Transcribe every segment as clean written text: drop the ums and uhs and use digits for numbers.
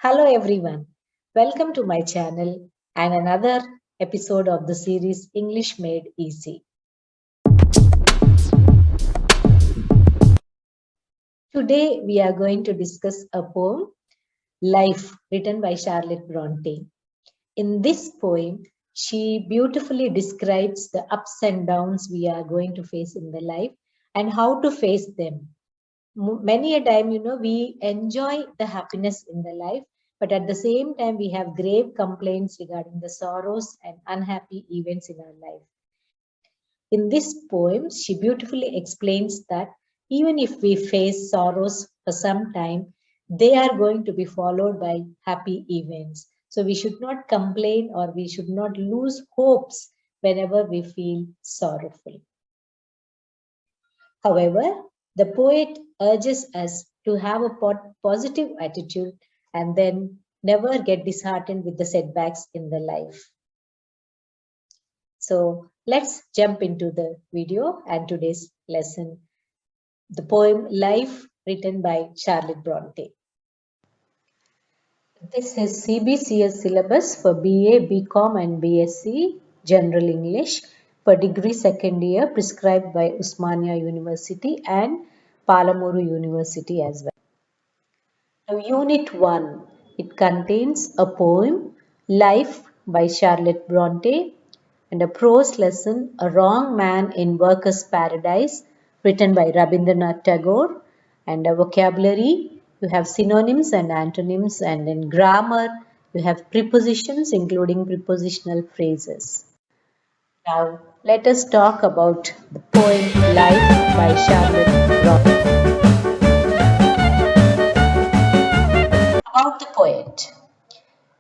Hello everyone. Welcome to my channel and another episode of the series English Made Easy. Today we are going to discuss a poem, Life, written by Charlotte Bronte. In this poem, she beautifully describes the ups and downs we are going to face in the life and how to face them. Many a time, we enjoy the happiness in the life, but at the same time, we have grave complaints regarding the sorrows and unhappy events in our life. In this poem, she beautifully explains that even if we face sorrows for some time, they are going to be followed by happy events. So we should not complain or we should not lose hopes whenever we feel sorrowful. However, the poet urges us to have a positive attitude and then never get disheartened with the setbacks in the life. So let's jump into the video and today's lesson, the poem Life, written by Charlotte Bronte. This is CBCS syllabus for BA, BCom and BSc General English for degree second year, prescribed by Usmania University and Palamuru University as well. Now, Unit 1, it contains a poem, Life by Charlotte Bronte, and a prose lesson, A Wrong Man in Workers' Paradise, written by Rabindranath Tagore, and a vocabulary, you have synonyms and antonyms, and in grammar, you have prepositions, including prepositional phrases. Now, let us talk about the poem Life by Charlotte Bronte. About the poet.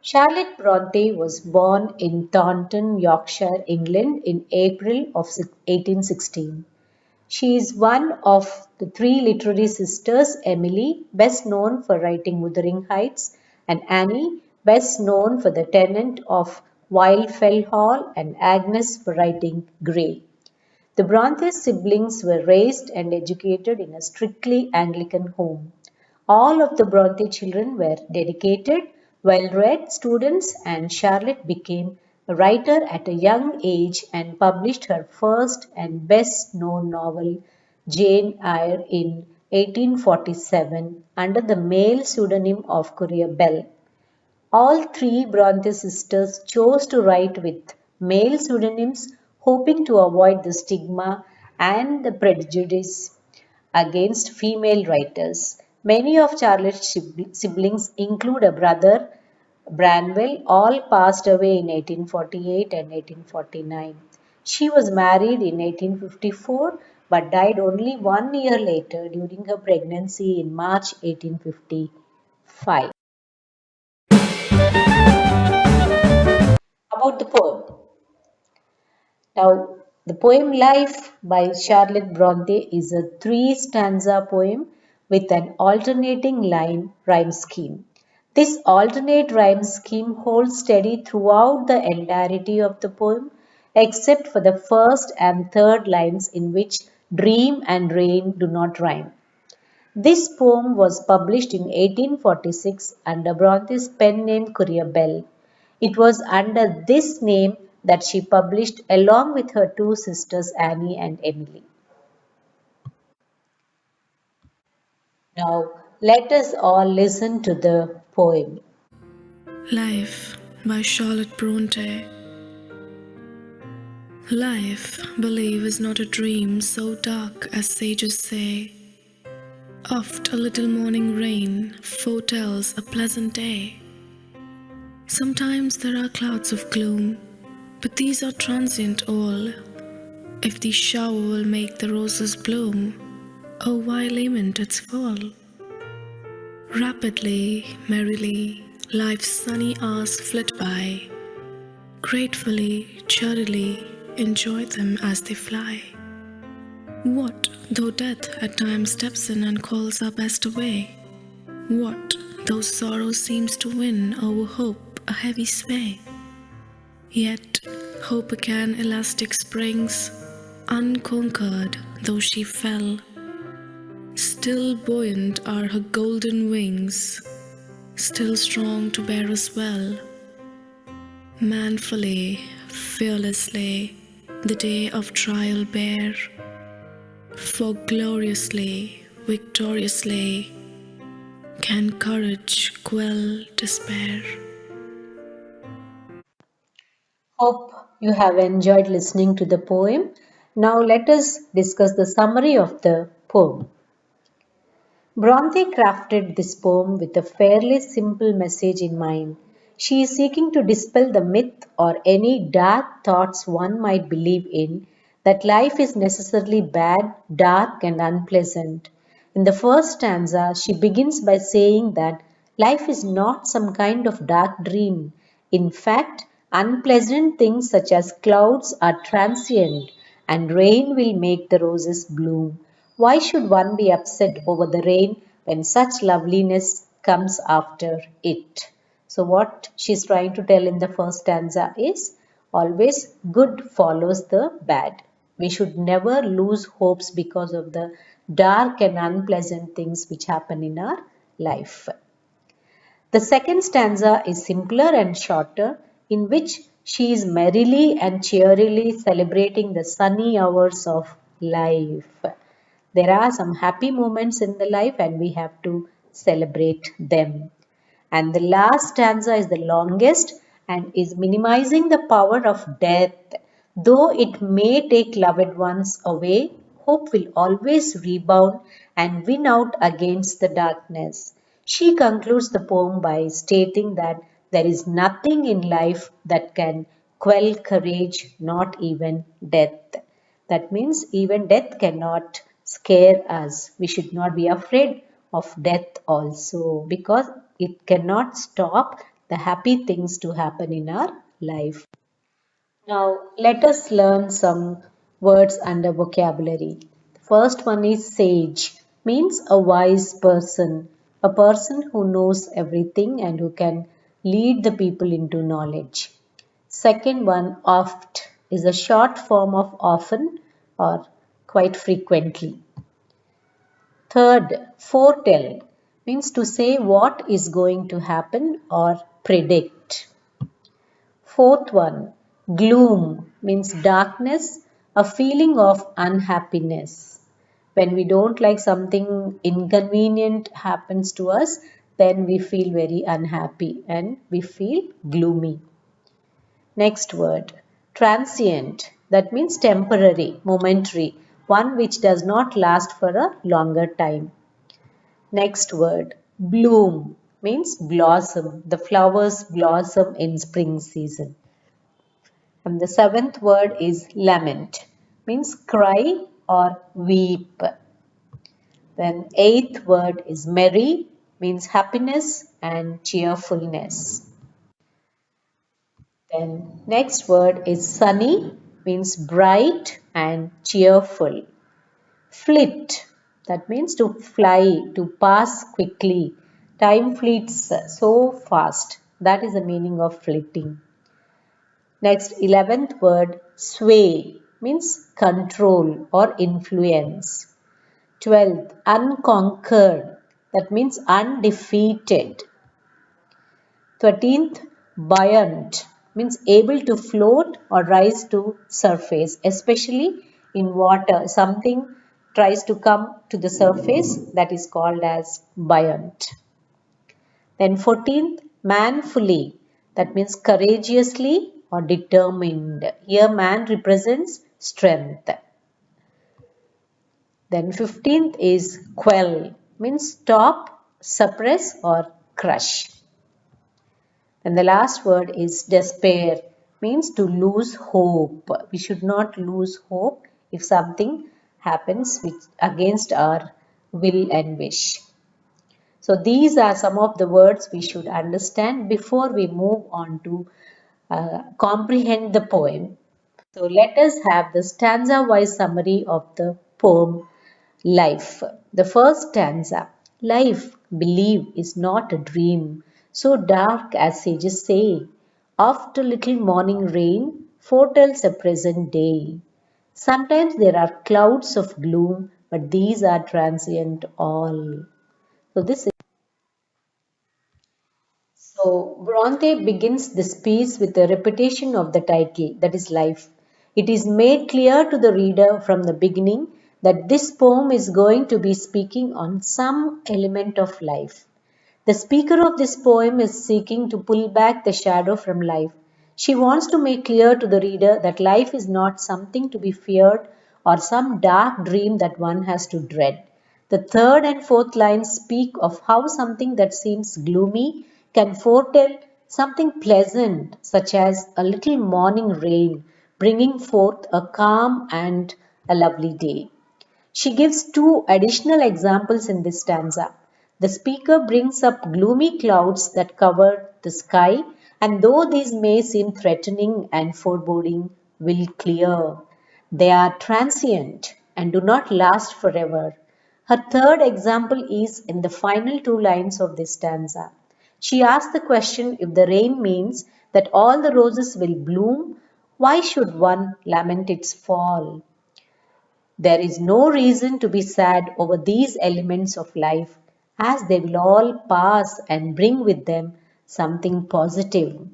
Charlotte Bronte was born in Taunton, Yorkshire, England in April of 1816. She is one of the three literary sisters, Emily, best known for writing Wuthering Heights, and Annie, best known for The Tenant of Wildfell Hall, and Agnes for writing Grey. The Bronte siblings were raised and educated in a strictly Anglican home. All of the Bronte children were dedicated, well-read students, and Charlotte became a writer at a young age and published her first and best-known novel, Jane Eyre, in 1847 under the male pseudonym of Courier Bell. All three Bronte sisters chose to write with male pseudonyms, hoping to avoid the stigma and the prejudice against female writers. Many of Charlotte's siblings include a brother, Branwell, all passed away in 1848 and 1849. She was married in 1854 but died only 1 year later during her pregnancy in March 1855. About the poem. Now, the poem Life by Charlotte Bronte is a three-stanza poem with an alternating line rhyme scheme. This alternate rhyme scheme holds steady throughout the entirety of the poem, except for the first and third lines in which dream and rain do not rhyme. This poem was published in 1846 under Bronte's pen name Courier Bell. It was under this name that she published along with her two sisters Annie and Emily. Now, let us all listen to the poem. Life by Charlotte Bronte. Life, believe, is not a dream so dark as sages say. Oft a little morning rain foretells a pleasant day. Sometimes there are clouds of gloom, but these are transient all. If the shower will make the roses bloom, oh, why lament its fall? Rapidly, merrily, life's sunny hours flit by. Gratefully, cheerily, enjoy them as they fly. What though death at times steps in and calls our best away? What though sorrow seems to win over hope a heavy sway? Yet hope again elastic springs, unconquered though she fell. Still buoyant are her golden wings. still strong to bear us well, manfully, fearlessly, the day of trial bear, for gloriously, victoriously, can courage quell despair. Hope you have enjoyed listening to the poem. Now let us discuss the summary of the poem. Bronte crafted this poem with a fairly simple message in mind. She is seeking to dispel the myth or any dark thoughts one might believe in that life is necessarily bad, dark, and unpleasant. In the first stanza, she begins by saying that life is not some kind of dark dream. In fact, unpleasant things such as clouds are transient, and rain will make the roses bloom. Why should one be upset over the rain when such loveliness comes after it? So, what she's trying to tell in the first stanza is always good follows the bad. We should never lose hopes because of the dark and unpleasant things which happen in our life. The second stanza is simpler and shorter, in which she is merrily and cheerily celebrating the sunny hours of life. There are some happy moments in the life and we have to celebrate them. And the last stanza is the longest and is minimizing the power of death. Though it may take loved ones away, hope will always rebound and win out against the darkness. She concludes the poem by stating that there is nothing in life that can quell courage, not even death. That means even death cannot scare us. We should not be afraid of death also because it cannot stop the happy things to happen in our life. Now, let us learn some words under vocabulary. The first one is sage, means a wise a person who knows everything and who can lead the people into knowledge. Second one, oft, is a short form of often or quite frequently. Third, foretell, means to say what is going to happen or predict. Fourth one, gloom means darkness, a feeling of unhappiness. When we don't like something inconvenient happens to us, then we feel very unhappy and we feel gloomy. Next word, transient. That means temporary, momentary, one which does not last for a longer time. Next word, bloom means blossom. The flowers blossom in spring season. And the seventh word is lament, means cry or weep. Then eighth word is merry, means happiness and cheerfulness. Then next word is sunny, means bright and cheerful. Flit, that means to fly, to pass quickly. Time fleets so fast. That is the meaning of flitting. Next, 11th word, sway, means control or influence. 12th, unconquered, that means undefeated. 13th, buoyant, means able to float or rise to surface, especially in water. Something tries to come to the surface, that is called as buoyant. Then 14th, manfully, that means courageously or determined. Here man represents strength. Then 15th is quell, means stop, suppress or crush. And the last word is despair, means to lose hope. We should not lose hope if something happens against our will and wish. So these are some of the words we should understand before we move on to comprehend the poem. So let us have the stanza-wise summary of the poem Life. The first stanza. Life, believe, is not a dream, so dark as sages say. Oft a little morning rain foretells a present day. Sometimes there are clouds of gloom, but these are transient all. So this So Bronte begins this piece with a repetition of the title, that is life. It is made clear to the reader from the beginning that this poem is going to be speaking on some element of life. The speaker of this poem is seeking to pull back the shadow from life. She wants to make clear to the reader that life is not something to be feared or some dark dream that one has to dread. The third and fourth lines speak of how something that seems gloomy can foretell something pleasant, such as a little morning rain bringing forth a calm and a lovely day. She gives two additional examples in this stanza. The speaker brings up gloomy clouds that cover the sky, and though these may seem threatening and foreboding, will clear. They are transient and do not last forever. Her third example is in the final two lines of this stanza. She asks the question, if the rain means that all the roses will bloom, why should one lament its fall? There is no reason to be sad over these elements of life, as they will all pass and bring with them something positive.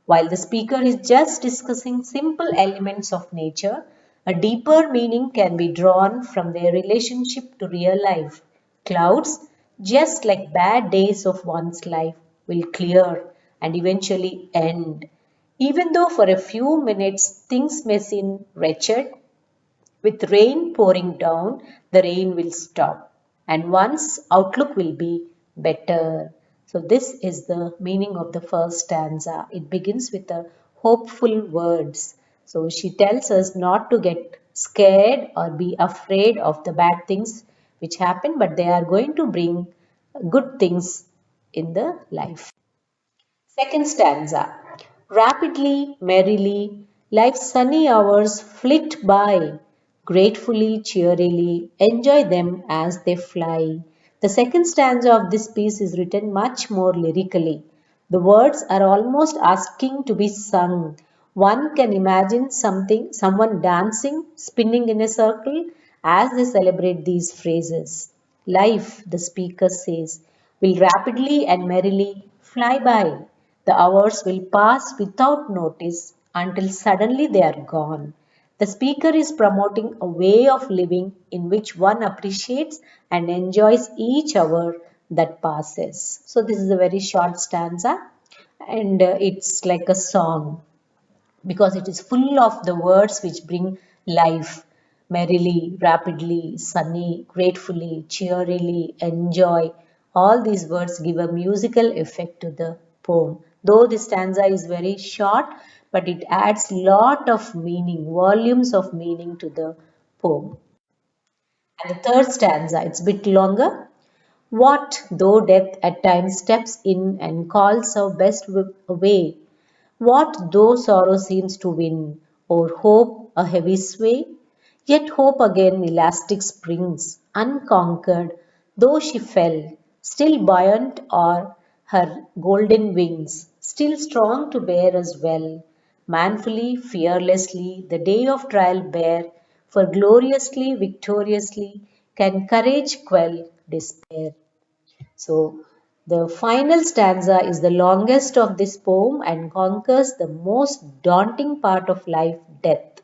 While the speaker is just discussing simple elements of nature, a deeper meaning can be drawn from their relationship to real life. Clouds, just like bad days of one's life, will clear and eventually end. Even though for a few minutes things may seem wretched, with rain pouring down, the rain will stop and one's outlook will be better. So, this is the meaning of the first stanza. It begins with a hopeful words. So, she tells us not to get scared or be afraid of the bad things which happen, but they are going to bring good things in the life. Second stanza. Rapidly, merrily, life's sunny hours flit by. Gratefully, cheerily, enjoy them as they fly. The second stanza of this piece is written much more lyrically. The words are almost asking to be sung. One can imagine someone dancing, spinning in a circle as they celebrate these phrases. Life, the speaker says, will rapidly and merrily fly by. The hours will pass without notice until suddenly they are gone. The speaker is promoting a way of living in which one appreciates and enjoys each hour that passes. So, this is a very short stanza and it's like a song because it is full of the words which bring life merrily, rapidly, sunny, gratefully, cheerily, enjoy. All these words give a musical effect to the poem. Though this stanza is very short, but it adds lot of meaning, volumes of meaning to the poem. And the third stanza, it's a bit longer. What though death at times steps in and calls our best away? What though sorrow seems to win, or hope a heavy sway? Yet hope again elastic springs, unconquered, though she fell, still buoyant o'er her golden wings, still strong to bear us well. Manfully, fearlessly, the day of trial bear, for gloriously, victoriously, can courage quell despair. So, the final stanza is the longest of this poem and conquers the most daunting part of life, death.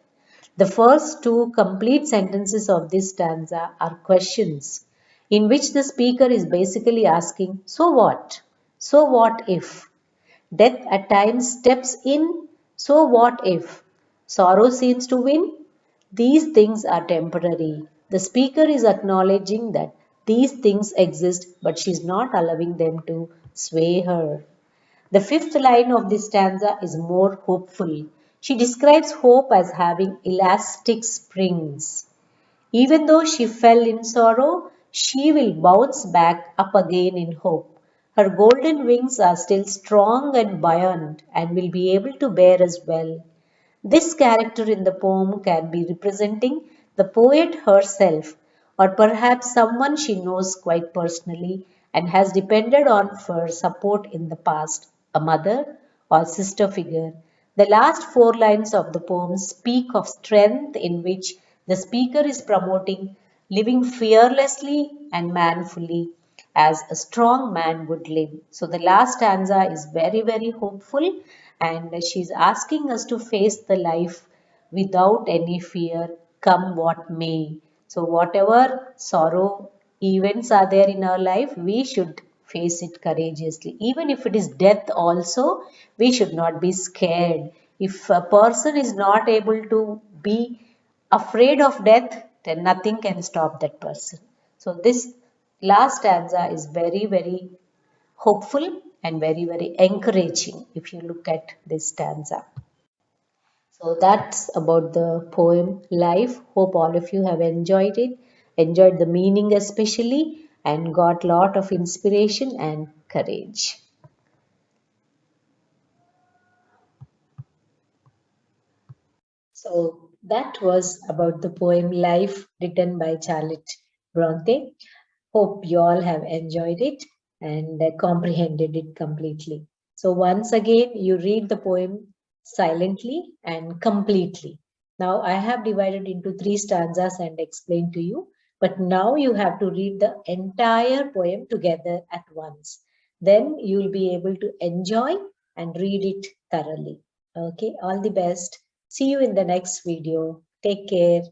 The first two complete sentences of this stanza are questions in which the speaker is basically asking, so what? So what if? Death at times steps in, so what if? Sorrow seems to win, these things are temporary. The speaker is acknowledging that these things exist, but she is not allowing them to sway her. The fifth line of this stanza is more hopeful. She describes hope as having elastic springs. Even though she fell in sorrow, she will bounce back up again in hope. Her golden wings are still strong and buoyant and will be able to bear us well. This character in the poem can be representing the poet herself, or perhaps someone she knows quite personally and has depended on for support in the past, a mother or sister figure. The last four lines of the poem speak of strength in which the speaker is promoting living fearlessly and manfully, as a strong man would live. So the last stanza is very, very hopeful, and she's asking us to face the life without any fear, come what may. So, whatever sorrow events are there in our life, we should face it courageously. Even if it is death, also, we should not be scared. If a person is not able to be afraid of death, then nothing can stop that person. So, this last stanza is very, very hopeful and very, very encouraging if you look at this stanza. So that's about the poem Life. Hope all of you have enjoyed it, enjoyed the meaning especially, and got lot of inspiration and courage. So that was about the poem Life written by Charlotte Bronte. Hope you all have enjoyed it and comprehended it completely. So once again, you read the poem silently and completely. Now I have divided into three stanzas and explained to you, but now you have to read the entire poem together at once. Then you will be able to enjoy and read it thoroughly. Okay, all the best. See you in the next video. Take care.